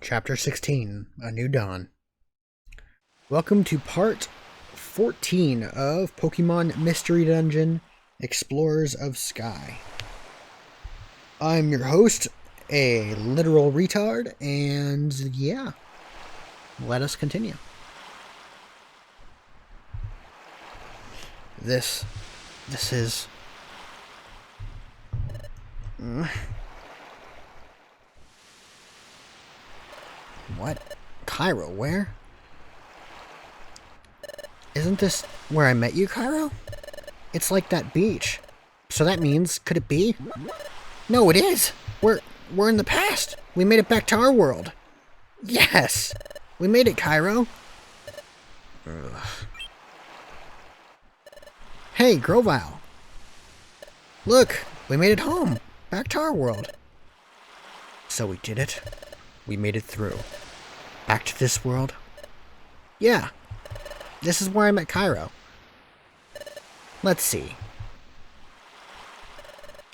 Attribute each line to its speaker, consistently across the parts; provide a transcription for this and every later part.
Speaker 1: Chapter 16, A New Dawn. Welcome to part 14 of Pokemon Mystery Dungeon, Explorers of Sky. I'm your host, a literal retard, and yeah, let us continue. This is... What? Cairo, where? Isn't this where I met you, Cairo? It's like that beach. So that means, could it be? No, it is! We're in the past! We made it back to our world! Yes! We made it, Cairo! Ugh. Hey, Grovile! Look! We made it home! Back to our world! So we did it. We made it through. Back to this world? Yeah. This is where I met Cairo. Let's see.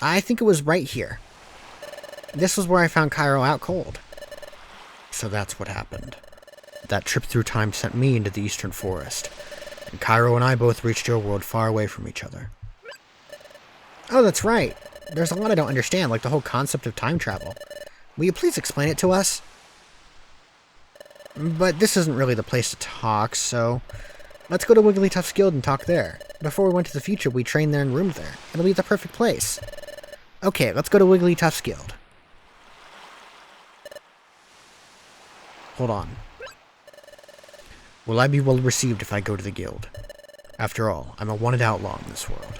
Speaker 1: I think it was right here. This was where I found Cairo out cold. So that's what happened. That trip through time sent me into the eastern forest. And Cairo and I both reached your world far away from each other. Oh, that's right. There's a lot I don't understand, like the whole concept of time travel. Will you please explain it to us? But this isn't really the place to talk, so... Let's go to Wigglytuff's guild and talk there. Before we went to the future, we trained there and roomed there. It'll be the perfect place. Okay, let's go to Wigglytuff's guild. Hold on. Will I be well received if I go to the guild? After all, I'm a wanted outlaw in this world.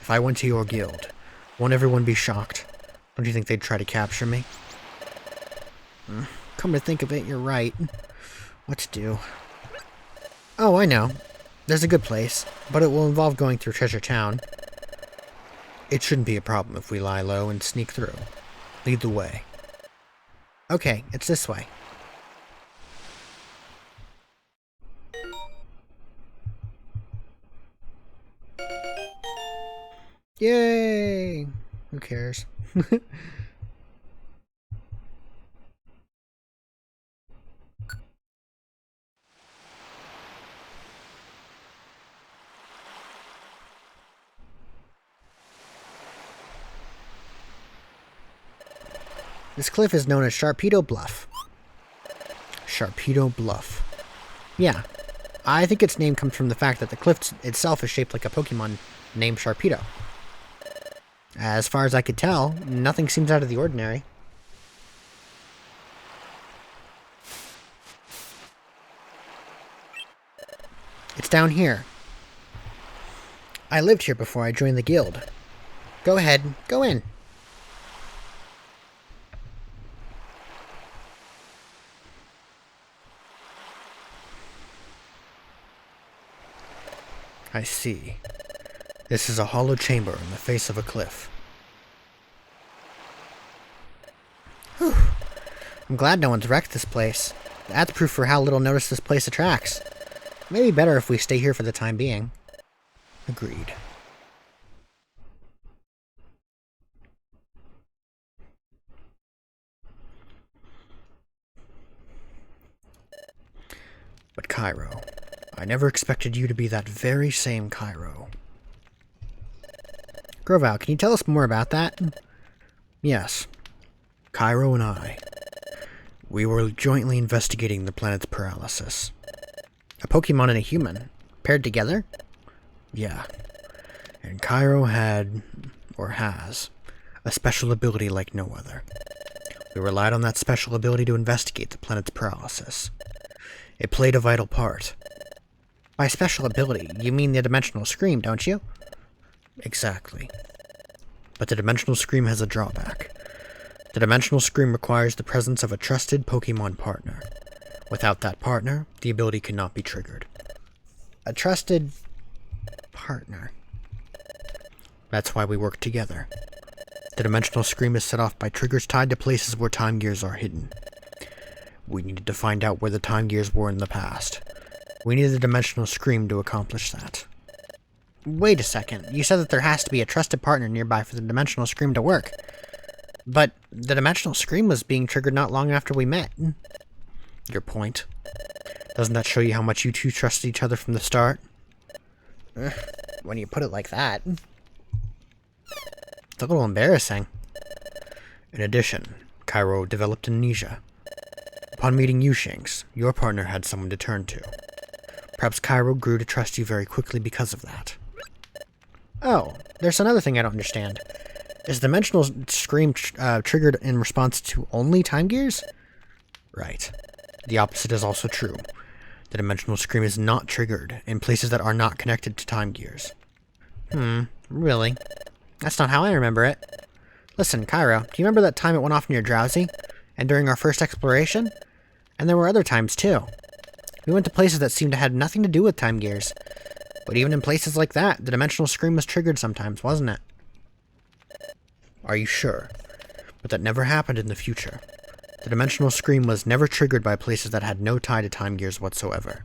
Speaker 1: If I went to your guild, won't everyone be shocked? Don't you think they'd try to capture me? Come to think of it, you're right. What to do? Oh, I know. There's a good place, but it will involve going through Treasure Town. It shouldn't be a problem if we lie low and sneak through. Lead the way. Okay, it's this way. Yay! Who cares? This cliff is known as Sharpedo Bluff. Sharpedo Bluff. Yeah, I think its name comes from the fact that the cliff itself is shaped like a Pokemon named Sharpedo. As far as I could tell, nothing seems out of the ordinary. It's down here. I lived here before I joined the guild. Go ahead, go in. I see. This is a hollow chamber in the face of a cliff. Whew. I'm glad no one's wrecked this place. That's proof for how little notice this place attracts. Maybe better if we stay here for the time being. Agreed. But Cairo, I never expected you to be that very same Cairo. Grovile, can you tell us more about that? Yes. Cairo and I. We were jointly investigating the planet's paralysis. A Pokemon and a human? Paired together? Yeah. And Cairo had, or has, a special ability like no other. We relied on that special ability to investigate the planet's paralysis. It played a vital part. By special ability, you mean the Dimensional Scream, don't you? Exactly. But the Dimensional Scream has a drawback. The Dimensional Scream requires the presence of a trusted Pokemon partner. Without that partner, the ability cannot be triggered. A trusted... partner. That's why we work together. The Dimensional Scream is set off by triggers tied to places where time gears are hidden. We needed to find out where the time gears were in the past. We needed the Dimensional Scream to accomplish that. Wait a second. You said that there has to be a trusted partner nearby for the Dimensional Scream to work. But the Dimensional Scream was being triggered not long after we met. Your point? Doesn't that show you how much you two trusted each other from the start? When you put it like that. It's a little embarrassing. In addition, Cairo developed amnesia. Upon meeting you, Shanks, your partner had someone to turn to. Perhaps Cairo grew to trust you very quickly because of that. Oh, there's another thing I don't understand. Is the dimensional scream triggered in response to only time gears? Right. The opposite is also true. The dimensional scream is not triggered in places that are not connected to time gears. Really? That's not how I remember it. Listen, Cairo, do you remember that time it went off near Drowsy? And during our first exploration? And there were other times, too. We went to places that seemed to have nothing to do with time gears. But even in places like that, the dimensional scream was triggered sometimes, wasn't it? Are you sure? But that never happened in the future. The dimensional scream was never triggered by places that had no tie to time gears whatsoever.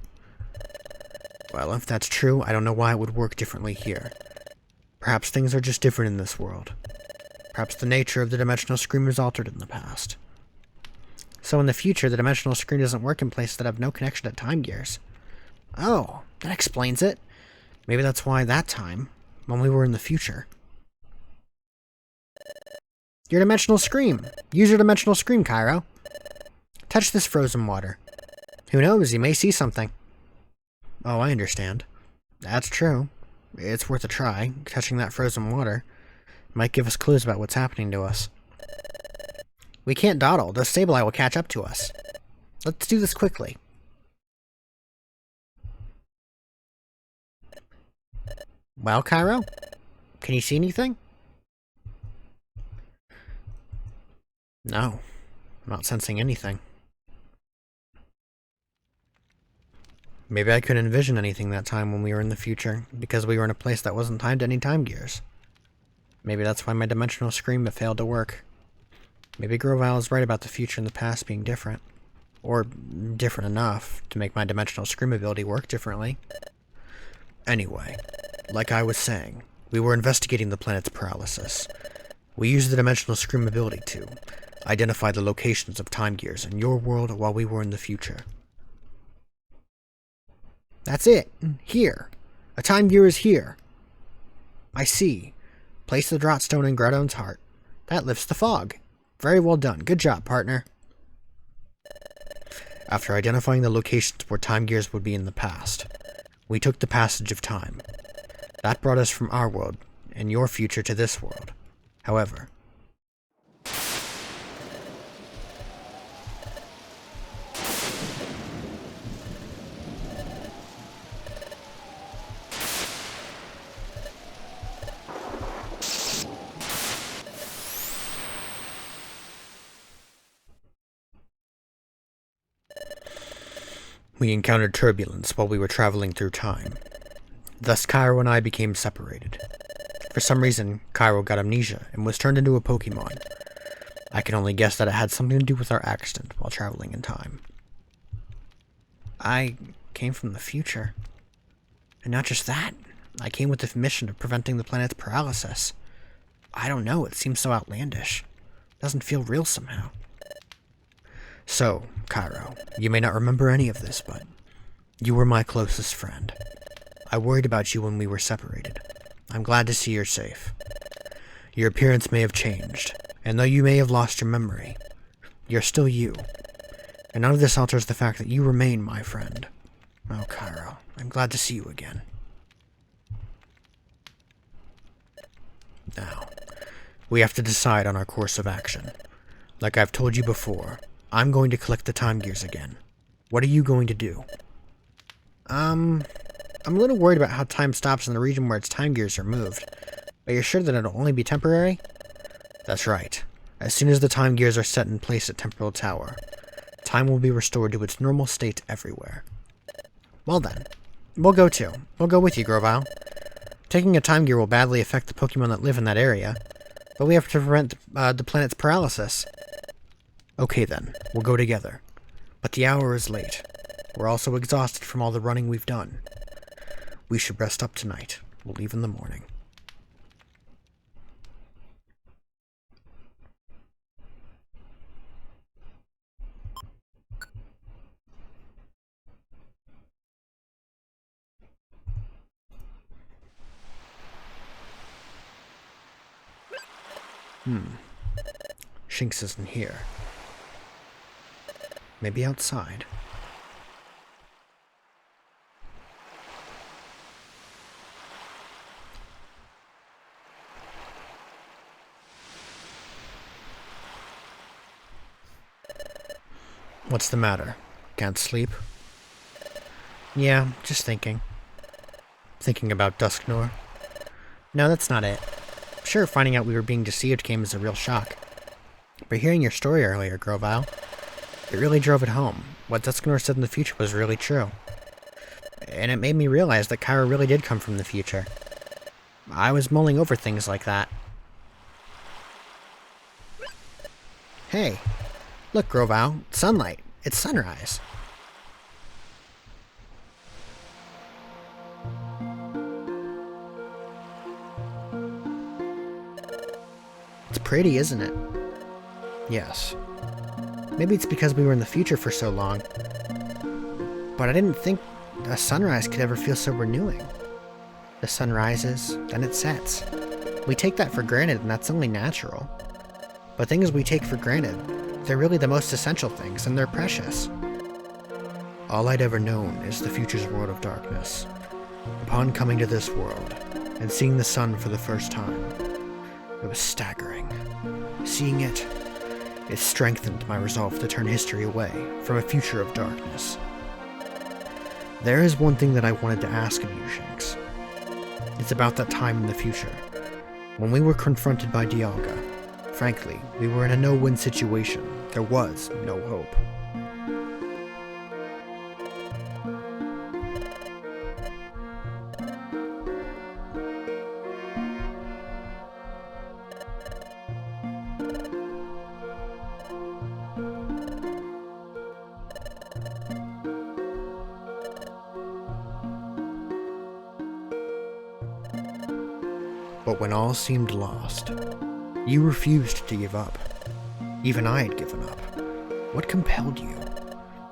Speaker 1: Well, if that's true, I don't know why it would work differently here. Perhaps things are just different in this world. Perhaps the nature of the dimensional scream was altered in the past. So in the future, the dimensional scream doesn't work in places that have no connection to time gears. Oh, that explains it. Maybe that's why that time, when we were in the future. Your dimensional scream. Use your dimensional scream, Cairo. Touch this frozen water. Who knows, you may see something. Oh, I understand. That's true. It's worth a try. Touching that frozen water might give us clues about what's happening to us. We can't dawdle. The Sableye will catch up to us. Let's do this quickly. Well, Cairo? Can you see anything? No. I'm not sensing anything. Maybe I couldn't envision anything that time when we were in the future, because we were in a place that wasn't tied to any time gears. Maybe that's why my dimensional scream failed to work. Maybe Grovile is right about the future and the past being different. Or different enough to make my dimensional scream ability work differently. Anyway, like I was saying, we were investigating the planet's paralysis. We used the dimensional scream ability to identify the locations of time gears in your world while we were in the future. That's it. Here. A time gear is here. I see. Place the draught stone in Groudon's heart. That lifts the fog. Very well done. Good job, partner. After identifying the locations where time gears would be in the past, we took the passage of time. That brought us from our world and your future to this world. However, we encountered turbulence while we were traveling through time. Thus, Cairo and I became separated. For some reason, Cairo got amnesia and was turned into a Pokemon. I can only guess that it had something to do with our accident while traveling in time. I came from the future. And not just that, I came with the mission of preventing the planet's paralysis. I don't know, it seems so outlandish. Doesn't feel real somehow. So, Cairo, you may not remember any of this, but you were my closest friend. I worried about you when we were separated. I'm glad to see you're safe. Your appearance may have changed, and though you may have lost your memory, you're still you. And none of this alters the fact that you remain my friend. Oh, Cairo, I'm glad to see you again. Now, we have to decide on our course of action. Like I've told you before, I'm going to collect the time gears again. What are you going to do? I'm a little worried about how time stops in the region where its time gears are moved. But you're sure that it'll only be temporary? That's right. As soon as the time gears are set in place at Temporal Tower, time will be restored to its normal state everywhere. Well then, we'll go too. We'll go with you, Grovile. Taking a time gear will badly affect the Pokemon that live in that area, but we have to prevent the planet's paralysis. Okay then, we'll go together. But the hour is late. We're also exhausted from all the running we've done. We should rest up tonight. We'll leave in the morning. Shinx isn't here. Maybe outside. What's the matter? Can't sleep? Yeah, just thinking. Thinking about Dusknoir? No, that's not it. Sure, finding out we were being deceived came as a real shock. But hearing your story earlier, Grovile, it really drove it home. What Dusknoir said in the future was really true. And it made me realize that Kyra really did come from the future. I was mulling over things like that. Hey, look, Grovile, sunlight. It's sunrise. It's pretty, isn't it? Yes. Maybe it's because we were in the future for so long. But I didn't think a sunrise could ever feel so renewing. The sun rises, then it sets. We take that for granted, and that's only natural. But things we take for granted, they're really the most essential things, and they're precious. All I'd ever known is the future's world of darkness. Upon coming to this world, and seeing the sun for the first time, it was staggering. Seeing it, it strengthened my resolve to turn history away from a future of darkness. There is one thing that I wanted to ask of you, Shinx. It's about that time in the future, when we were confronted by Dialga. Frankly, we were in a no-win situation. There was no hope. But when all seemed lost, you refused to give up. Even I had given up. What compelled you?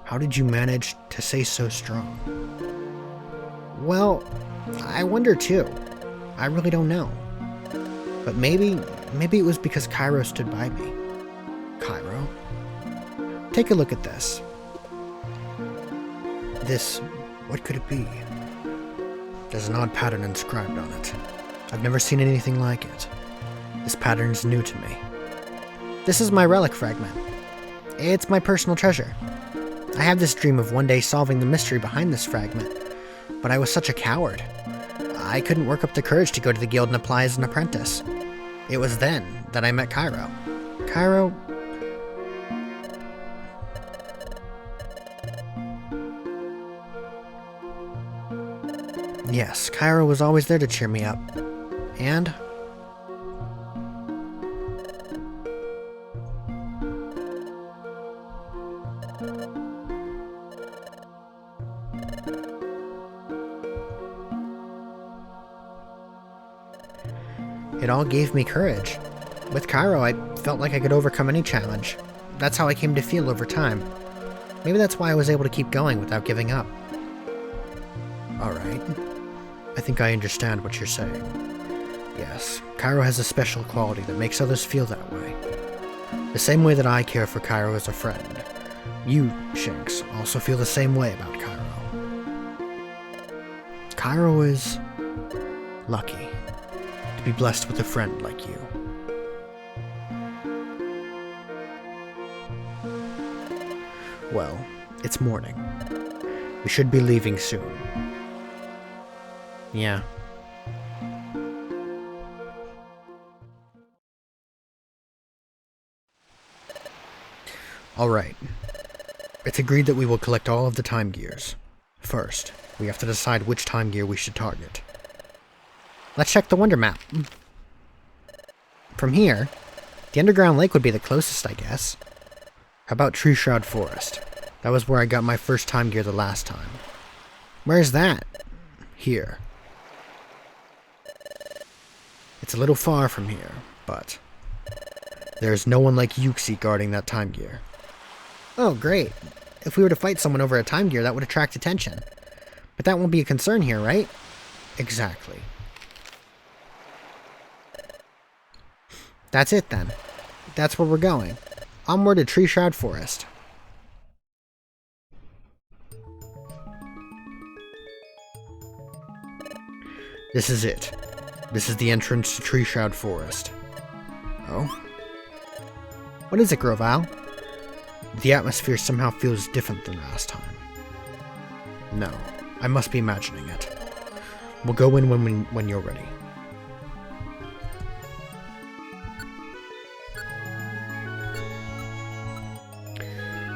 Speaker 1: How did you manage to stay so strong? Well, I wonder too. I really don't know. But maybe it was because Cairo stood by me. Cairo? Take a look at this. This, what could it be? There's an odd pattern inscribed on it. I've never seen anything like it. This pattern's new to me. This is my relic fragment. It's my personal treasure. I have this dream of one day solving the mystery behind this fragment, but I was such a coward. I couldn't work up the courage to go to the guild and apply as an apprentice. It was then that I met Cairo. Cairo... Yes, Cairo was always there to cheer me up. And... it all gave me courage. With Cairo, I felt like I could overcome any challenge. That's how I came to feel over time. Maybe that's why I was able to keep going without giving up. Alright. I think I understand what you're saying. Yes, Cairo has a special quality that makes others feel that way. The same way that I care for Cairo as a friend. You, Shinx, also feel the same way about Cairo. Cairo is... lucky to be blessed with a friend like you. Well, it's morning. We should be leaving soon. Yeah. Alright. It's agreed that we will collect all of the time gears. First, we have to decide which time gear we should target. Let's check the Wonder Map. From here, the underground lake would be the closest, I guess. How about Tree Shroud Forest? That was where I got my first time gear the last time. Where's that? Here. It's a little far from here, but there's no one like Yuxi guarding that time gear. Oh, great. If we were to fight someone over a time gear, that would attract attention. But that won't be a concern here, right? Exactly. That's it then. That's where we're going. Onward to Tree Shroud Forest. This is it. This is the entrance to Tree Shroud Forest. Oh? What is it, Grovile? The atmosphere somehow feels different than last time. No, I must be imagining it. We'll go in when you're ready.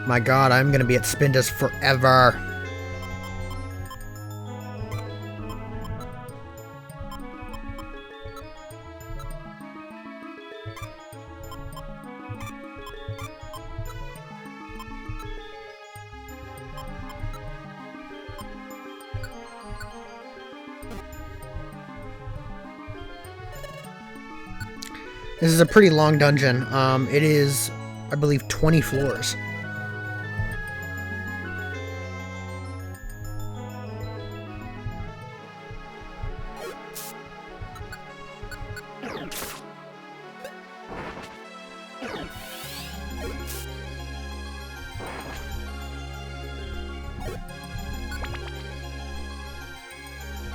Speaker 1: My god, I'm gonna be at Spindas forever. This is a pretty long dungeon. It is, I believe, 20 floors.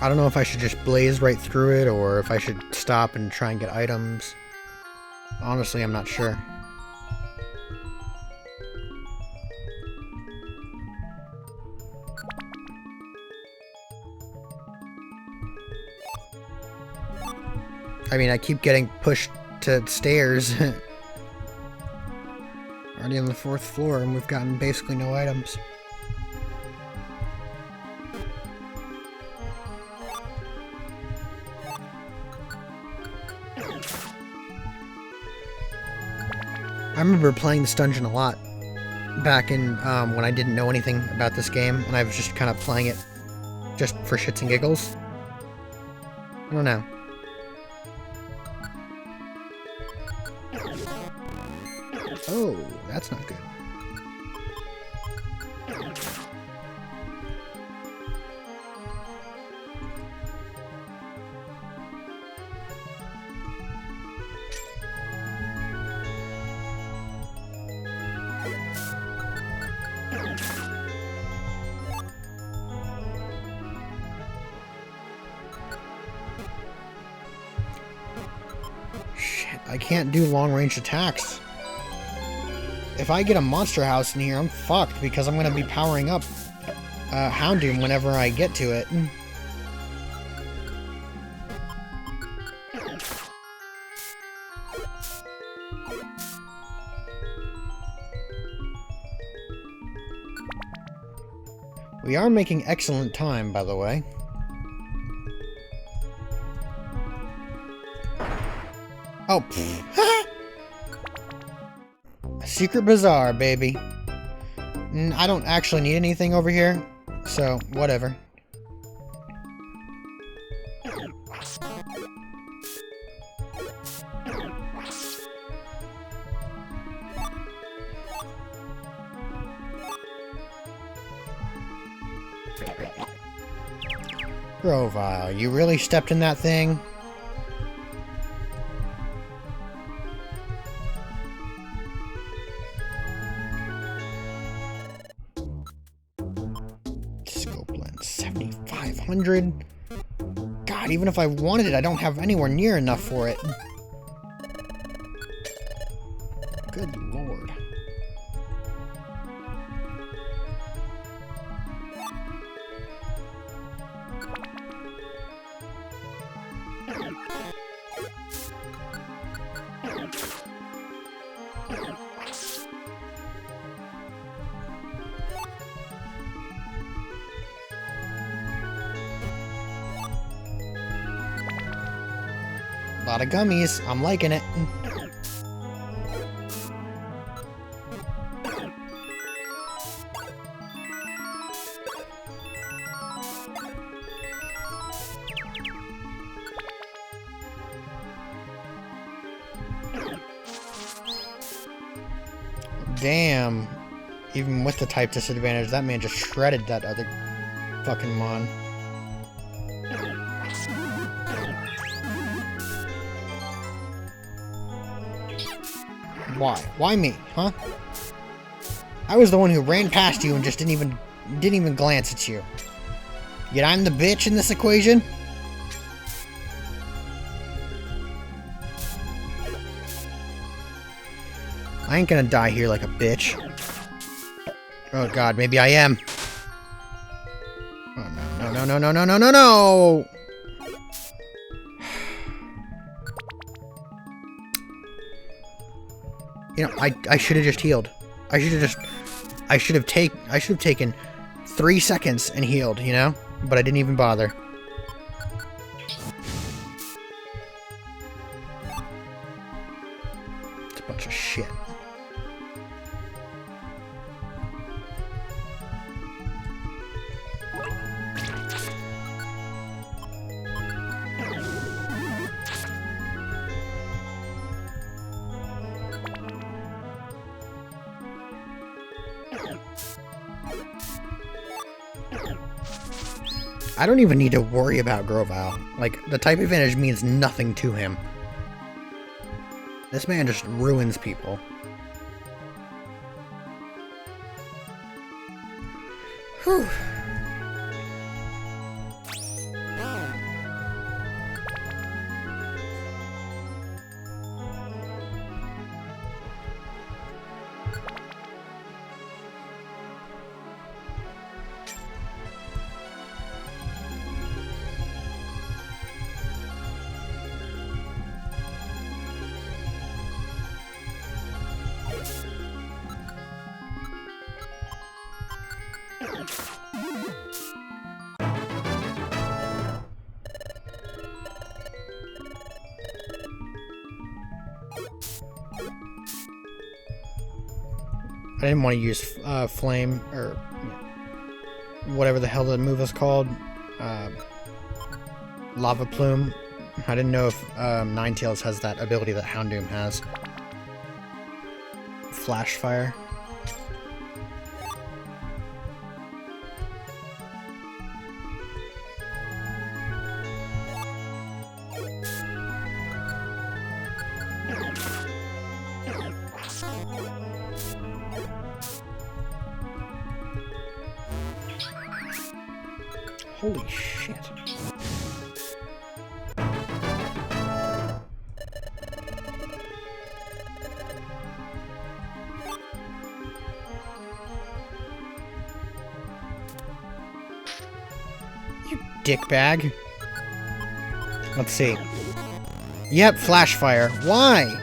Speaker 1: I don't know if I should just blaze right through it or if I should stop and try and get items. Honestly, I'm not sure. I mean, I keep getting pushed to stairs. Already on the 4th floor and we've gotten basically no items. I remember playing this dungeon a lot back in when I didn't know anything about this game and I was just kind of playing it just for shits and giggles. I don't know. Oh, that's not good. Shit, I can't do long-range attacks. If I get a monster house in here, I'm fucked because I'm gonna be powering up Houndoom whenever I get to it. We are making excellent time, by the way. Oh, Secret Bazaar, baby. I don't actually need anything over here, so whatever. Grovile, you really stepped in that thing? Scope lens, 7,500? God, even if I wanted it, I don't have anywhere near enough for it. Good lord. A lot of gummies. I'm liking it. Damn. Even with the type disadvantage, that man just shredded that other fucking mon. Why? Why me, huh? I was the one who ran past you and just didn't even glance at you. Yet I'm the bitch in this equation? I ain't gonna die here like a bitch. Oh god, maybe I am. Oh no, no, no, no, no, no, no, no! You know, I should have just healed. I should have taken 3 seconds and healed, you know? But I didn't even bother. It's a bunch of shit. I don't even need to worry about Grovyle. Like, the type advantage means nothing to him. This man just ruins people. Whew. I didn't want to use flame, or whatever the hell the move is called. Lava Plume. I didn't know if Ninetales has that ability that Houndoom has. Flash Fire. Holy shit. You dickbag. Let's see. Yep, Flash Fire. Why?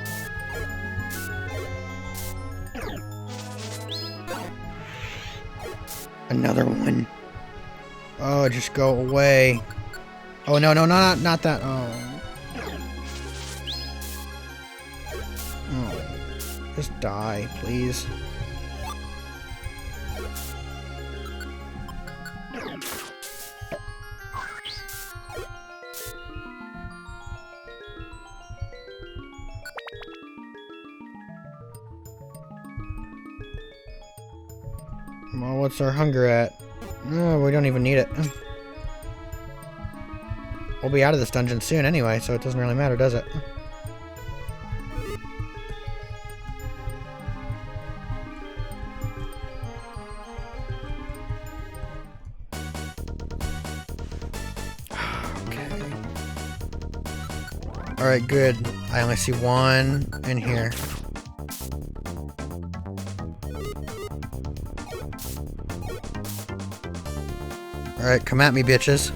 Speaker 1: Another one. Oh, just go away. Oh, no, no, not that. Oh. Oh. Just die, please. Well, what's our hunger at? Oh, we don't even need it. We'll be out of this dungeon soon anyway, so it doesn't really matter, does it? Okay. Alright, good. I only see one in here. Alright, come at me, bitches.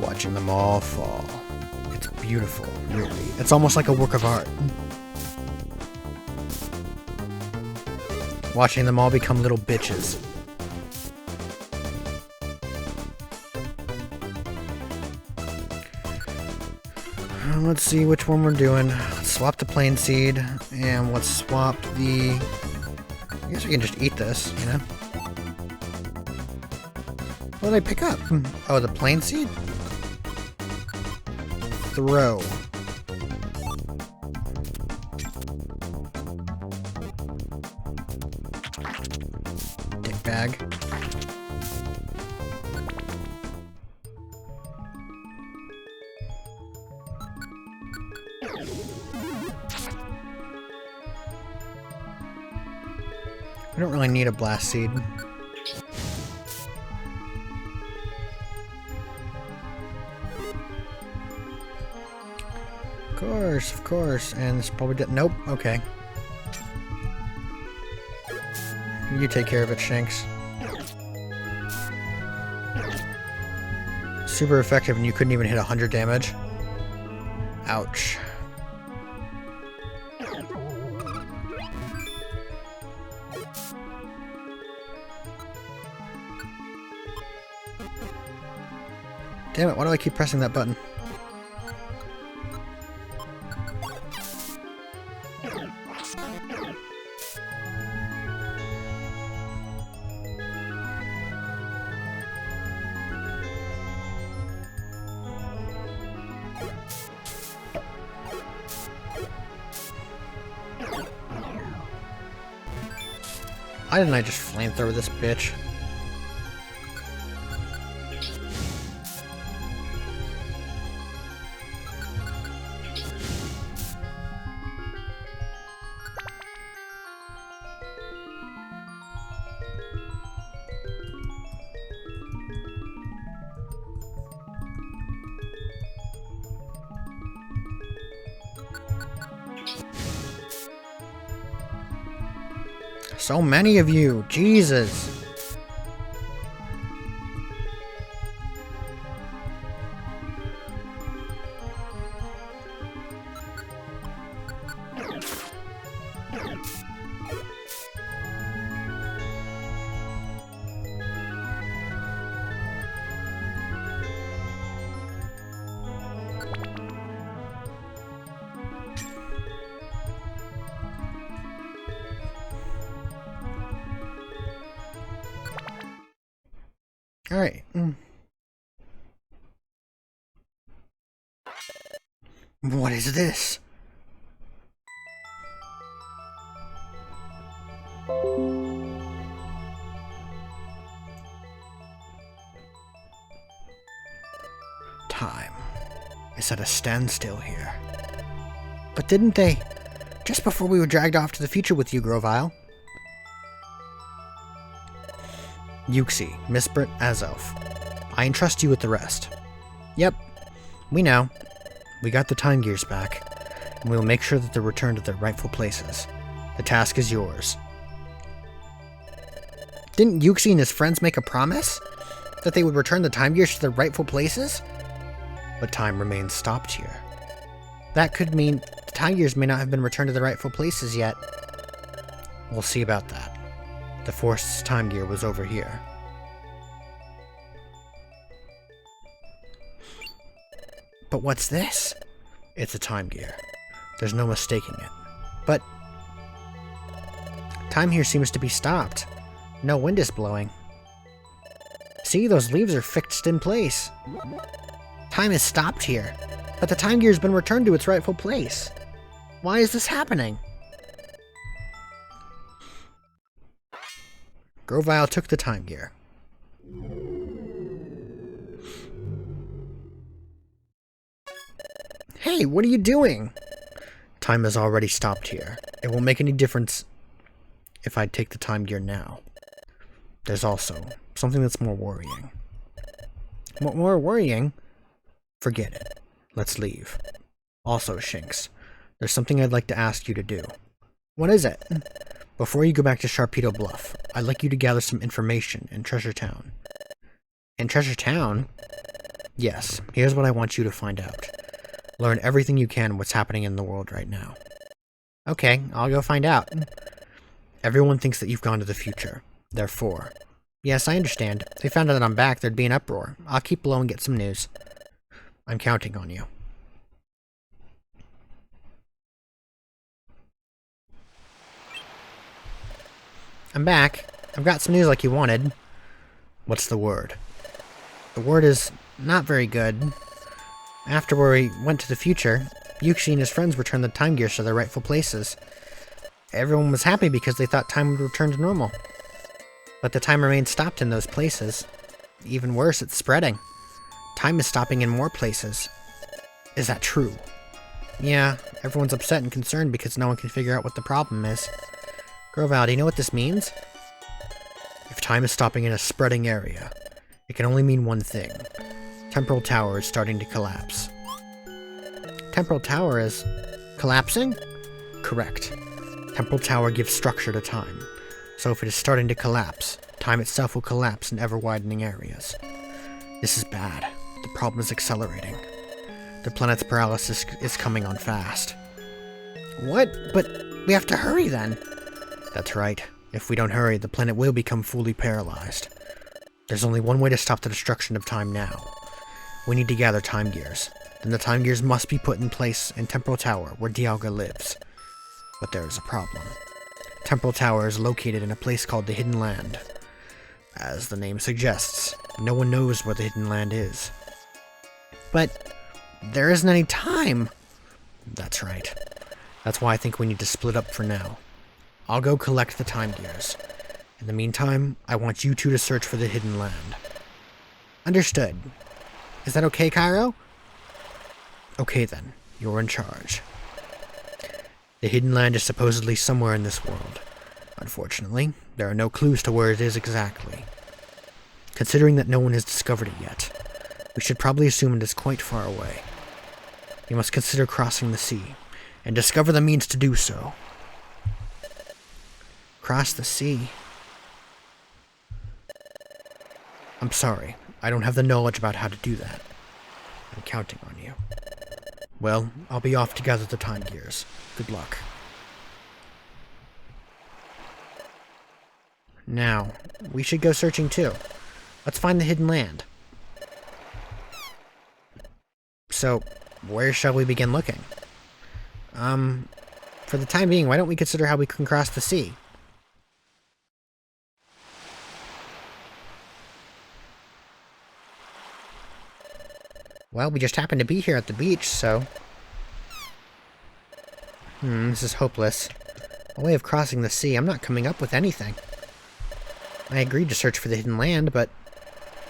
Speaker 1: Watching them all fall. It's beautiful, really. It's almost like a work of art. Watching them all become little bitches. Let's see which one we're doing. Let's swap the plain seed, and let's swap the... I guess we can just eat this, you know? What did I pick up? Oh, the plain seed? Throw. Dick bag. I don't really need a blast seed. Of course. And this probably didn't. Nope. Okay. You take care of it, Shanks. Super effective, and you couldn't even hit 100 damage. Ouch. Damn it, why do I keep pressing that button? Why didn't I just flamethrower this bitch? So many of you, Jesus. Alright. What is this? Time is at a standstill here. But didn't they? Just before we were dragged off to the future with you, Grovile. Yuxi, Misbrit, Azelf. I entrust you with the rest. Yep, we know. We got the time gears back, and we will make sure that they're returned to their rightful places. The task is yours. Didn't Yuxi and his friends make a promise? That they would return the time gears to their rightful places? But time remains stopped here. That could mean the time gears may not have been returned to their rightful places yet. We'll see about that. The Forest's time gear was over here. But what's this? It's a time gear. There's no mistaking it. But time here seems to be stopped. No wind is blowing. See, those leaves are fixed in place. Time is stopped here, but the time gear has been returned to its rightful place. Why is this happening? Grovile took the time gear. Hey, what are you doing? Time has already stopped here. It won't make any difference if I take the time gear now. There's also something that's more worrying. What more worrying? Forget it. Let's leave. Also, Shinx, there's something I'd like to ask you to do. What is it? Before you go back to Sharpedo Bluff, I'd like you to gather some information in Treasure Town. In Treasure Town? Yes, here's what I want you to find out. Learn everything you can what's happening in the world right now. Okay, I'll go find out. Everyone thinks that you've gone to the future. Therefore, yes, I understand. If they found out that I'm back, there'd be an uproar. I'll keep below and get some news. I'm counting on you. I'm back. I've got some news like you wanted. What's the word? The word is not very good. After we went to the future, Yuxi and his friends returned the time gears to their rightful places. Everyone was happy because they thought time would return to normal. But the time remained stopped in those places. Even worse, it's spreading. Time is stopping in more places. Is that true? Yeah, everyone's upset and concerned because no one can figure out what the problem is. Groval, do you know what this means? If time is stopping in a spreading area, it can only mean one thing. Temporal Tower is starting to collapse. Temporal Tower is collapsing? Correct. Temporal Tower gives structure to time, so if it is starting to collapse, time itself will collapse in ever-widening areas. This is bad. The problem is accelerating. The planet's paralysis is coming on fast. What? But we have to hurry then. That's right. If we don't hurry, the planet will become fully paralyzed. There's only one way to stop the destruction of time now. We need to gather time gears. Then the time gears must be put in place in Temporal Tower, where Dialga lives. But there is a problem. Temporal Tower is located in a place called the Hidden Land. As the name suggests, no one knows where the Hidden Land is. But there isn't any time. That's right. That's why I think we need to split up for now. I'll go collect the time gears. In the meantime, I want you two to search for the Hidden Land. Understood. Is that okay, Cairo? Okay then, you're in charge. The Hidden Land is supposedly somewhere in this world. Unfortunately, there are no clues to where it is exactly. Considering that no one has discovered it yet, we should probably assume it is quite far away. You must consider crossing the sea, and discover the means to do so. Cross the sea? I'm sorry, I don't have the knowledge about how to do that. I'm counting on you. Well, I'll be off to gather the time gears. Good luck. Now, we should go searching too. Let's find the Hidden Land. So, where shall we begin looking? For the time being, why don't we consider how we can cross the sea? Well, we just happen to be here at the beach, so... this is hopeless. A way of crossing the sea, I'm not coming up with anything. I agreed to search for the Hidden Land, but...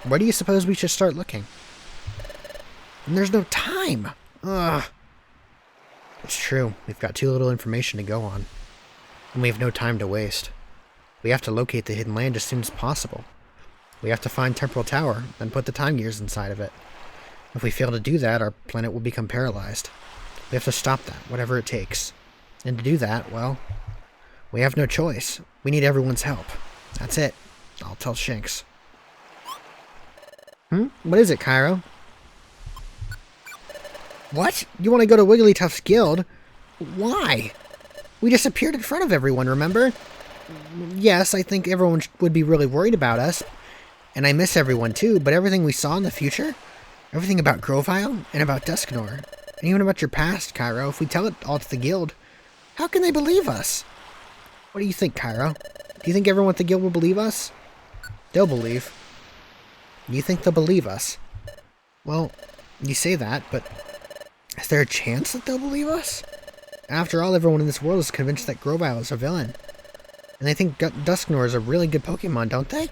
Speaker 1: where do you suppose we should start looking? And there's no time! Ugh. It's true, we've got too little information to go on. And we have no time to waste. We have to locate the Hidden Land as soon as possible. We have to find Temporal Tower, then put the time gears inside of it. If we fail to do that, our planet will become paralyzed. We have to stop that, whatever it takes. And to do that, well, we have no choice. We need everyone's help. That's it. I'll tell Shanks. What is it, Cairo? What? You want to go to Wigglytuff's guild? Why? We disappeared in front of everyone, remember? Yes, I think everyone would be really worried about us. And I miss everyone too, but everything we saw in the future? Everything about Grovile, and about Dusknor, and even about your past, Cairo, if we tell it all to the guild, how can they believe us? What do you think, Cairo? Do you think everyone at the guild will believe us? They'll believe. You think they'll believe us? Well, you say that, but is there a chance that they'll believe us? After all, everyone in this world is convinced that Grovile is a villain. And they think Dusknor is a really good Pokemon, don't they?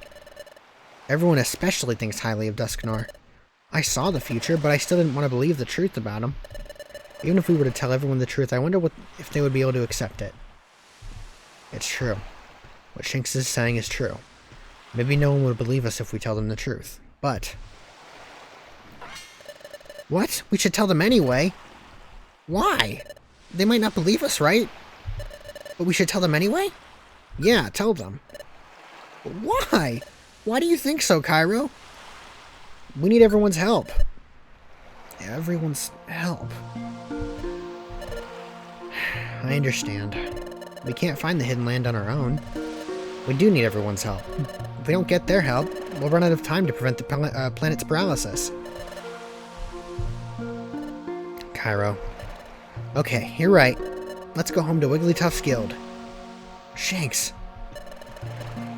Speaker 1: Everyone especially thinks highly of Dusknor. I saw the future, but I still didn't want to believe the truth about him. Even if we were to tell everyone the truth, I wonder if they would be able to accept it. It's true. What Shanks is saying is true. Maybe no one would believe us if we tell them the truth, but... What? We should tell them anyway. Why? They might not believe us, right? But we should tell them anyway? Yeah, tell them. Why? Why do you think so, Cairo? We need everyone's help. Everyone's help. I understand. We can't find the Hidden Land on our own. We do need everyone's help. If we don't get their help, we'll run out of time to prevent the planet's paralysis. Cairo. Okay, you're right. Let's go home to Wigglytuff's guild. Shanks.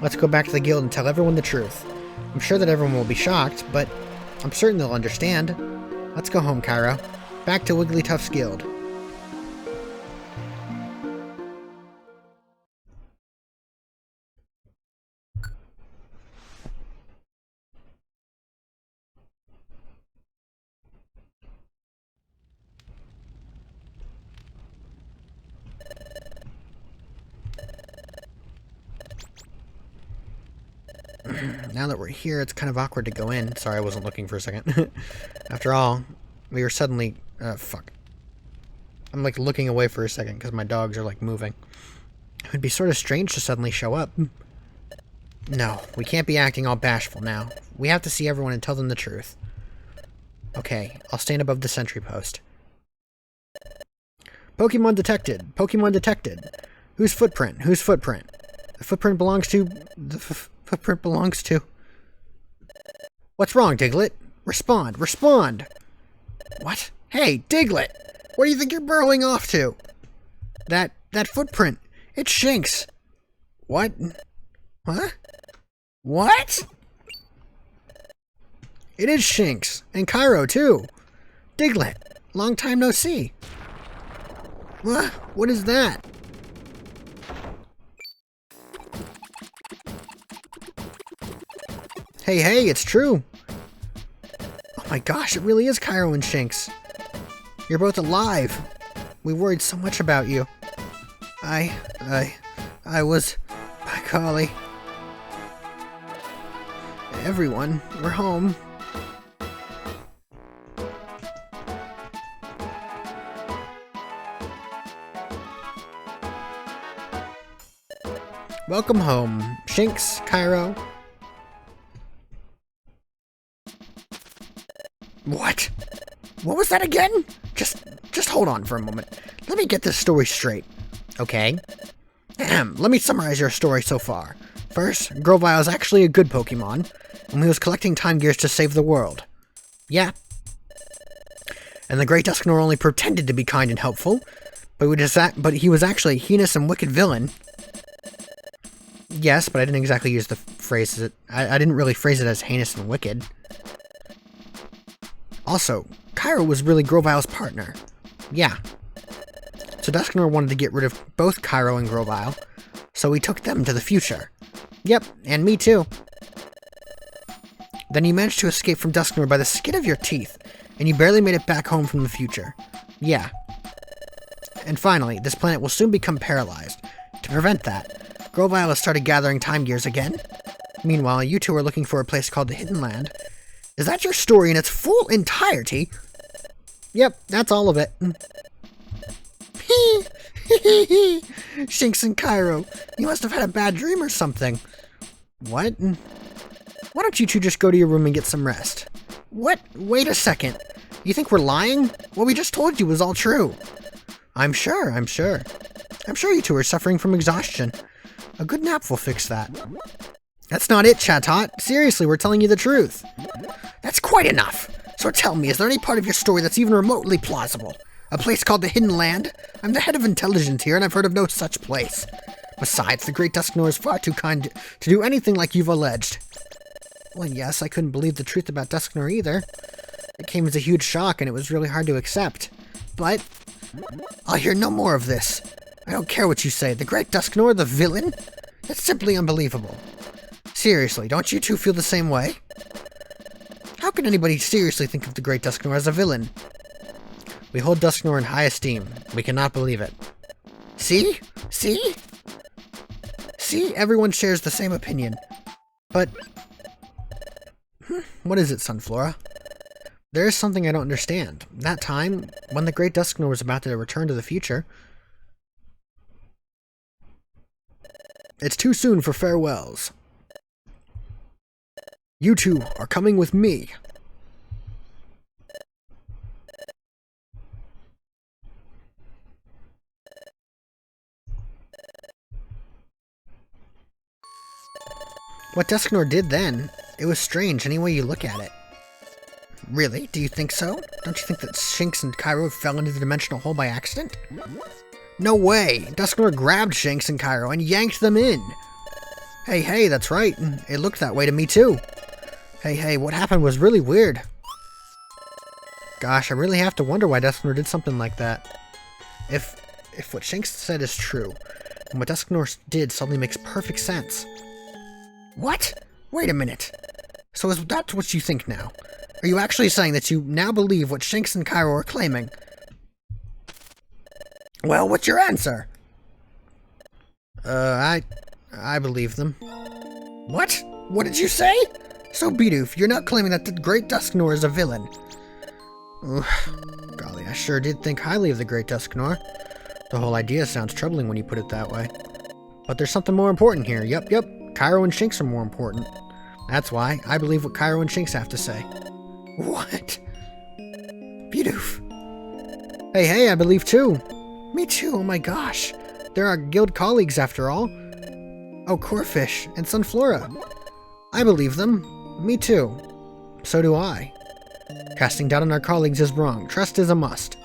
Speaker 1: Let's go back to the guild and tell everyone the truth. I'm sure that everyone will be shocked, but I'm certain they'll understand. Let's go home, Cairo. Back to Wigglytuff's guild. Now that we're here, it's kind of awkward to go in. Sorry, I wasn't looking for a second. After all, we were suddenly... fuck. I'm, like, looking away for a second because my dogs are, like, moving. It would be sort of strange to suddenly show up. No, we can't be acting all bashful now. We have to see everyone and tell them the truth. Okay, I'll stand above the sentry post. Pokemon detected. Pokemon detected. Whose footprint? Whose footprint? The footprint belongs to... The footprint belongs to... What's wrong, Diglett? Respond. Respond! What? Hey, Diglett! Where do you think you're burrowing off to? That footprint. It's Shinx. What? Huh? What? It is Shinx. And Cairo, too. Diglett, long time no see. What is that? Hey, it's true. Oh my gosh, it really is Cairo and Shinx. You're both alive. We worried so much about you. I was... By golly. Everyone, we're home. Welcome home, Shinx, Cairo. What? What was that again? Just hold on for a moment. Let me get this story straight. Okay? Let me summarize your story so far. First, Grovyle is actually a good Pokemon, and he was collecting time gears to save the world. Yeah. And the Great Dusknoir only pretended to be kind and helpful, but he was actually a heinous and wicked villain. Yes, but I didn't exactly use the phrase. I didn't really phrase it as heinous and wicked. Also, Cairo was really Grovyle's partner. Yeah. So Dusknoir wanted to get rid of both Cairo and Grovyle, so he took them to the future. Yep, and me too. Then you managed to escape from Dusknoir by the skin of your teeth, and you barely made it back home from the future. Yeah. And finally, this planet will soon become paralyzed. To prevent that, Grovyle has started gathering time gears again. Meanwhile, you two are looking for a place called the Hidden Land. Is that your story in its full entirety? Yep, that's all of it. Shinx and Cairo, you must have had a bad dream or something. What? Why don't you two just go to your room and get some rest? What? Wait a second. You think we're lying? What we just told you was all true. I'm sure. I'm sure you two are suffering from exhaustion. A good nap will fix that. That's not it, Chatot. Seriously, we're telling you the truth. That's quite enough. So tell me, is there any part of your story that's even remotely plausible? A place called the Hidden Land? I'm the head of intelligence here, and I've heard of no such place. Besides, the Great Dusknoir is far too kind to do anything like you've alleged. Well, yes, I couldn't believe the truth about Dusknoir either. It came as a huge shock, and it was really hard to accept. But I'll hear no more of this. I don't care what you say. The Great Dusknoir, the villain? That's simply unbelievable. Seriously, don't you two feel the same way? How can anybody seriously think of the Great Dusknoir as a villain? We hold Dusknoir in high esteem. We cannot believe it. See? See? See? Everyone shares the same opinion. But... what is it, Sunflora? There is something I don't understand. That time, when the Great Dusknoir was about to return to the future... It's too soon for farewells. You two are coming with me. What Dusknoir did then, it was strange any way you look at it. Really? Do you think so? Don't you think that Shinx and Cairo fell into the dimensional hole by accident? No way! Dusknoir grabbed Shinx and Cairo and yanked them in! Hey, that's right. It looked that way to me too. Hey, what happened was really weird. Gosh, I really have to wonder why Dusknoir did something like that. If what Shinx said is true, then what Dusknoir did suddenly makes perfect sense. What? Wait a minute. So is that what you think now? Are you actually saying that you now believe what Shinx and Cairo are claiming? Well, what's your answer? I believe them. What? What did you say? So, Bidoof, you're not claiming that the Great Dusknoir is a villain. Ugh, golly, I sure did think highly of the Great Dusknoir. The whole idea sounds troubling when you put it that way. But there's something more important here. Yup. Cairo and Shinx are more important. That's why I believe what Cairo and Shinx have to say. What? Bidoof. Hey, I believe too. Me too, oh my gosh. They're our guild colleagues after all. Oh, Corfish and Sunflora. I believe them. Me too. So do I. Casting doubt on our colleagues is wrong. Trust is a must.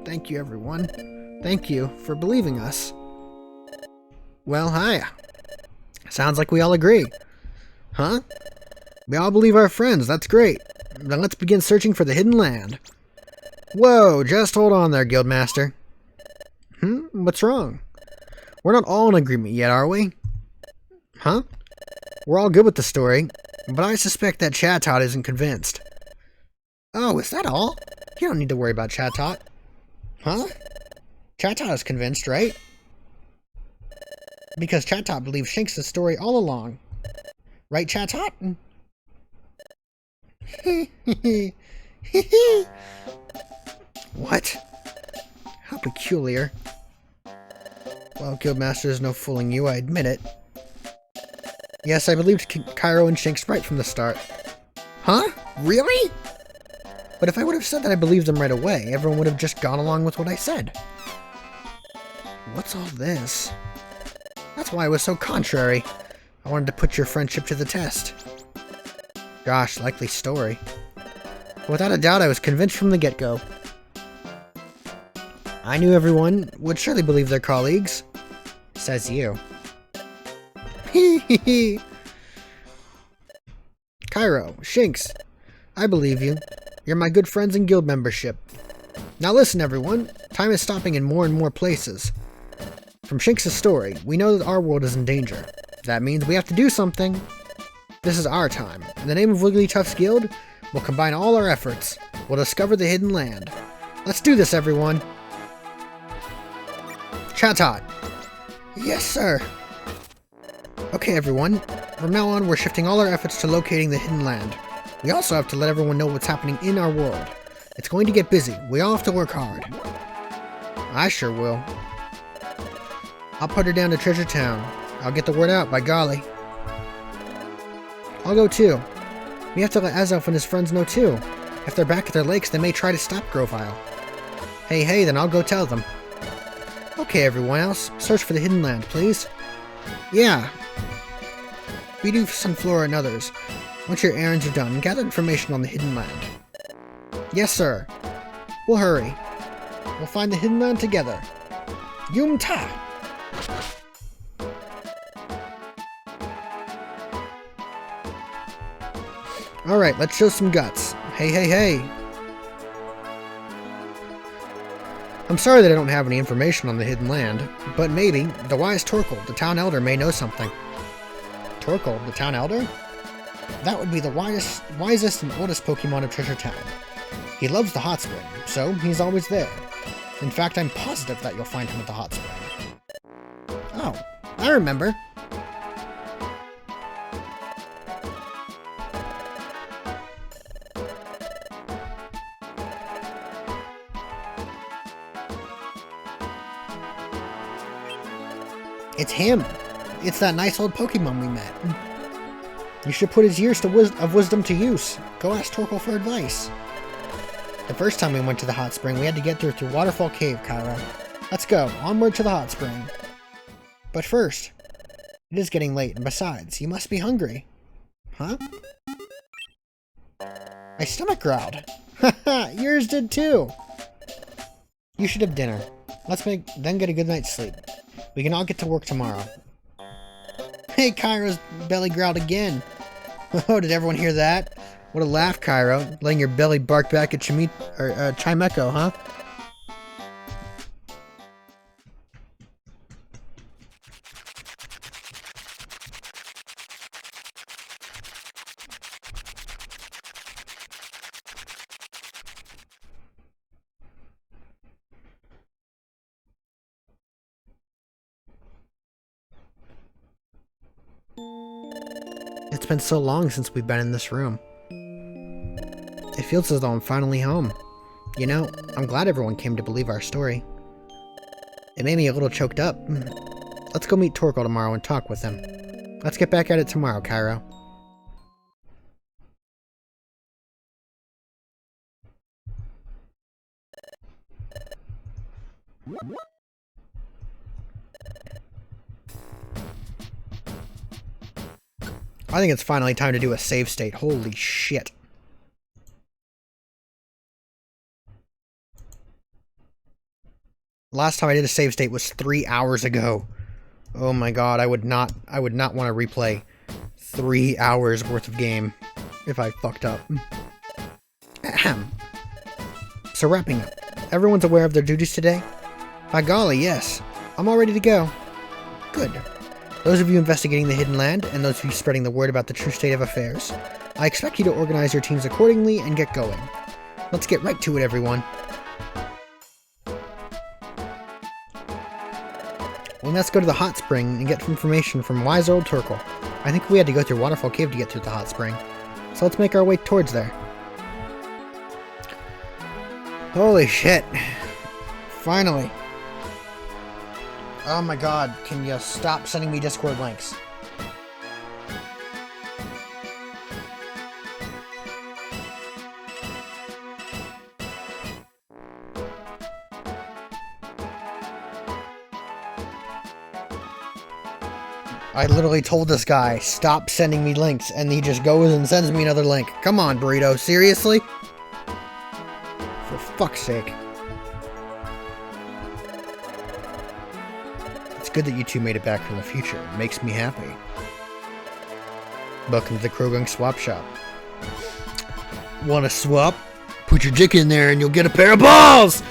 Speaker 1: Thank you, everyone. Thank you for believing us. Well, hi. Sounds like we all agree. Huh? We all believe our friends. That's great. Then let's begin searching for the hidden land. Whoa, just hold on there, Guildmaster. What's wrong? We're not all in agreement yet, are we? Huh? We're all good with the story, but I suspect that Chatot isn't convinced. Oh, is that all? You don't need to worry about Chatot. Huh? Chatot is convinced, right? Because Chatot believes Shinx's story all along. Right, Chatot? What? How peculiar. Well, Guildmaster, there's no fooling you, I admit it. Yes, I believed Cairo and Shinx right from the start. Huh? Really? But if I would have said that I believed them right away, everyone would have just gone along with what I said. What's all this? That's why I was so contrary. I wanted to put your friendship to the test. Gosh, likely story. Without a doubt, I was convinced from the get-go. I knew everyone would surely believe their colleagues. Says you. Hee. Cairo, Shinx, I believe you. You're my good friends in guild membership. Now listen, everyone. Time is stopping in more and more places. From Shinx's story, we know that our world is in danger. That means we have to do something. This is our time. In the name of Wigglytuff's guild, we'll combine all our efforts. We'll discover the hidden land. Let's do this, everyone. Chatot. Yes, sir. Okay, everyone. From now on, we're shifting all our efforts to locating the hidden land. We also have to let everyone know what's happening in our world. It's going to get busy. We all have to work hard. I sure will. I'll put her down to Treasure Town. I'll get the word out, by golly. I'll go too. We have to let Azelf and his friends know too. If they're back at their lakes, they may try to stop Grovile. Hey, then I'll go tell them. Okay, everyone else, search for the hidden land, please. Yeah. Bidoof, Sunflora, and others. Once your errands are done, gather information on the hidden land. Yes, sir. We'll hurry. We'll find the hidden land together. Yum-ta! Alright, let's show some guts. Hey. I'm sorry that I don't have any information on the hidden land, but maybe the wise Torkoal, the town elder, may know something. Torkoal, the town elder? That would be the wisest and oldest Pokemon of Treasure Town. He loves the hot spring, so he's always there. In fact, I'm positive that you'll find him at the hot spring. Oh, I remember. It's him. It's that nice old Pokemon we met. You should put his years of wisdom to use. Go ask Torkoal for advice. The first time we went to the hot spring, we had to get through Waterfall Cave, Cairo. Let's go, onward to the hot spring. But first, it is getting late, and besides, you must be hungry. Huh? My stomach growled. Haha, yours did too. You should have dinner. Then get a good night's sleep. We can all get to work tomorrow. Hey, Cairo's belly growled again. Oh, did everyone hear that? What a laugh, Cairo. Letting your belly bark back at Chimecho, huh? been so long since we've been in this room. It feels as though I'm finally home. You know, I'm glad everyone came to believe our story. It made me a little choked up. Let's go meet Torkoal tomorrow and talk with him. Let's get back at it tomorrow, Cairo. I think it's finally time to do a save state. Holy shit. Last time I did a save state was 3 hours ago. Oh my god, I would not want to replay 3 hours worth of game if I fucked up. Ahem. So wrapping up, everyone's aware of their duties today? By golly, yes. I'm all ready to go. Good. Those of you investigating the hidden land, and those of you spreading the word about the true state of affairs, I expect you to organize your teams accordingly and get going. Let's get right to it, everyone. Well, let's go to the hot spring and get information from wise old Torkoal. I think we had to go through Waterfall Cave to get to the hot spring. So let's make our way towards there. Holy shit. Finally. Oh my god, can you stop sending me Discord links? I literally told this guy, stop sending me links, and he just goes and sends me another link. Come on, Burrito, seriously? For fuck's sake. It's good that you two made it back from the future. It makes me happy. Welcome to the Krogan swap shop. Wanna swap? Put your dick in there and you'll get a pair of balls!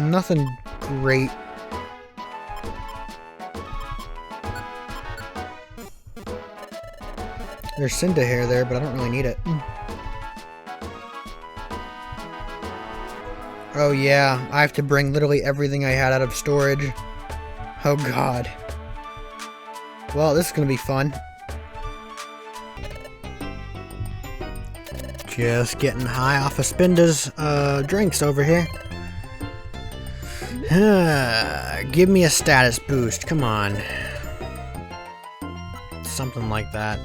Speaker 1: Nothing great. There's Cinda hair there, but I don't really need it. Oh yeah, I have to bring literally everything I had out of storage. Oh god. Well, this is gonna be fun. Just getting high off of Spinda's drinks over here. Give me a status boost, come on. Something like that.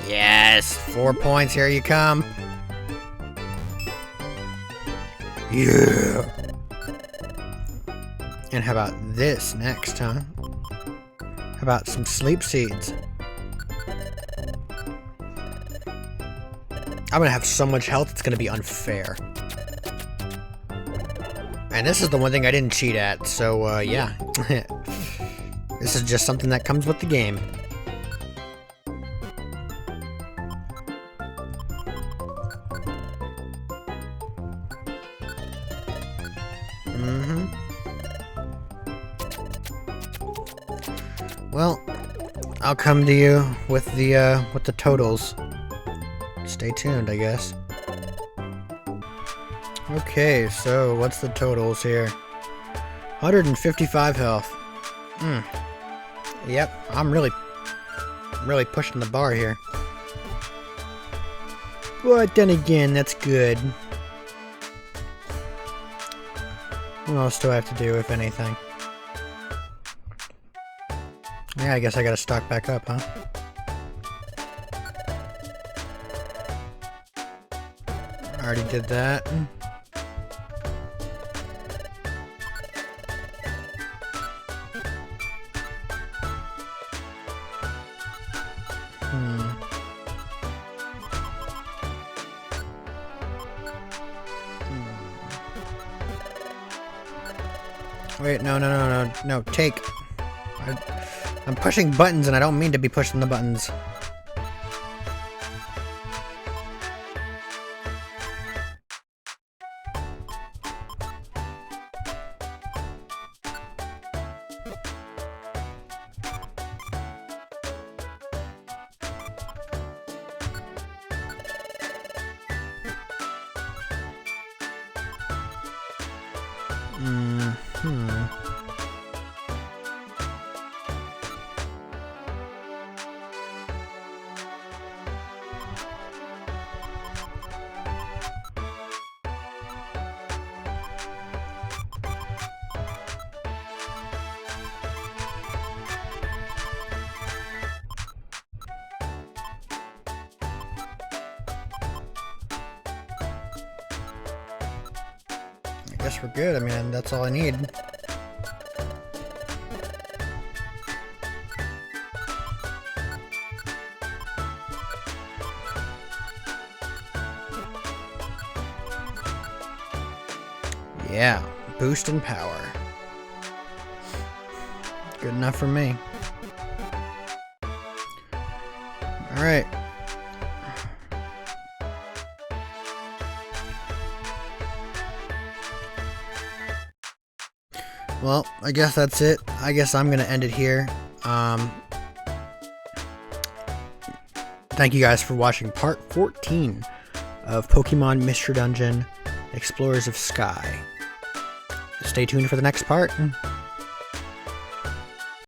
Speaker 1: Yes, 4 points, here you come. Yeah. And how about this next, huh? How about some sleep seeds? I'm gonna have so much health, it's gonna be unfair. And this is the one thing I didn't cheat at, so, yeah. This is just something that comes with the game. Well, I'll come to you with the totals. Stay tuned, I guess. Okay, so what's the totals here? 155 health. Yep, I'm really pushing the bar here. But then again, that's good. What else do I have to do, if anything? Yeah, I guess I gotta stock back up, huh? Already did that. Wait, no, take. I'm pushing buttons and I don't mean to be pushing the buttons. I guess we're good. I mean, that's all I need. Yeah, boost in power. Good enough for me. Alright. Well, I guess that's it. I guess I'm gonna end it here. Thank you guys for watching part 14 of Pokemon Mystery Dungeon Explorers of Sky. Stay tuned for the next part.